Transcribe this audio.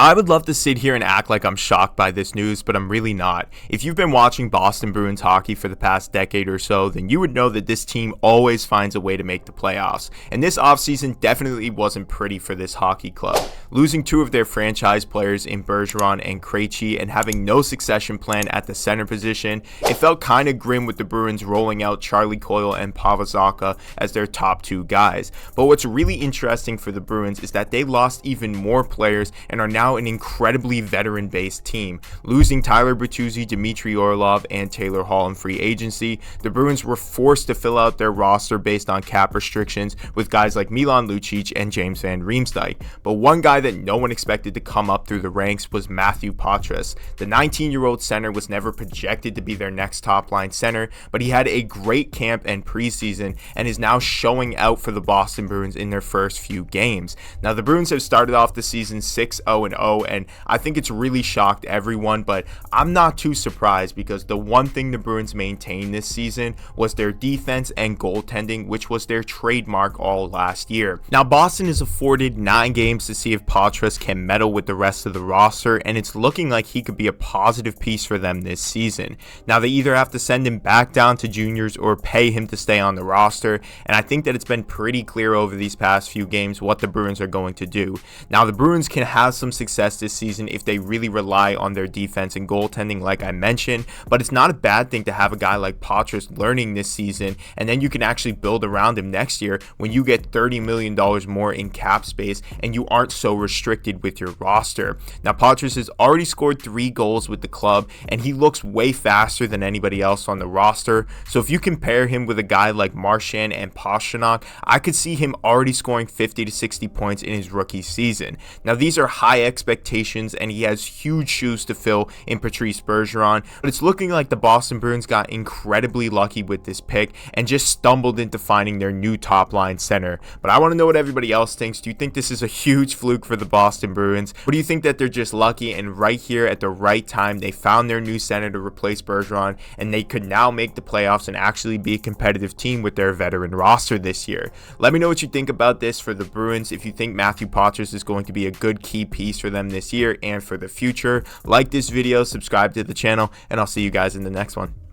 Now, I would love to sit here and act like I'm shocked by this news, but I'm really not. If you've been watching Boston Bruins hockey for the past decade or so, then you would know that this team always finds a way to make the playoffs. And this offseason definitely wasn't pretty for this hockey club. Losing two of their franchise players in Bergeron and Krejci and having no succession plan at the center position, it felt kind of grim with the Bruins rolling out Charlie Coyle and Pavel Zacha as their top two guys. But what's really interesting for the Bruins is that they lost even more players and are now an incredibly veteran-based team. Losing Tyler Bertuzzi, Dmitry Orlov, and Taylor Hall in free agency, the Bruins were forced to fill out their roster based on cap restrictions with guys like Milan Lucic and James Van Riemsdyk. But one guy that no one expected to come up through the ranks was Matthewpoitras. The 19-year-old center was never projected to be their next top-line center, but he had a great camp and preseason and is now showing out for the Boston Bruins in their first few games. Now, the Bruins have started off the season 6-0-0, and I think it's really shocked everyone, but I'm not too surprised because the one thing the Bruins maintained this season was their defense and goaltending, which was their trademark all last year. Now, Boston is afforded 9 games to see if Poitras can meddle with the rest of the roster, and it's looking like he could be a positive piece for them this season. Now, they either have to send him back down to juniors or pay him to stay on the roster, and I think that it's been pretty clear over these past few games what the Bruins are going to do. Now, the Bruins can have some success this season if they really rely on their defense and goaltending like I mentioned, but it's not a bad thing to have a guy like Poitras learning this season, and then you can actually build around him next year when you get $30 million more in cap space and you aren't so restricted with your roster. Now, Poitras has already scored 3 goals with the club, and he looks way faster than anybody else on the roster, so if you compare him with a guy like Marchand and Pastrnak, I could see him already scoring 50 to 60 points in his rookie season. Now, these are high expectations, and he has huge shoes to fill in Patrice Bergeron, but it's looking like the Boston Bruins got incredibly lucky with this pick and just stumbled into finding their new top-line center. But I want to know what everybody else thinks. Do you think this is a huge fluke for the Boston Bruins? Or do you think that they're just lucky and right here at the right time they found their new center to replace Bergeron and they could now make the playoffs and actually be a competitive team with their veteran roster this year? Let me know what you think about this for the Bruins. If you think Matthewpoitras is going to be a good key piece for them this year and for the future, like this video, subscribe to the channel, and I'll see you guys in the next one.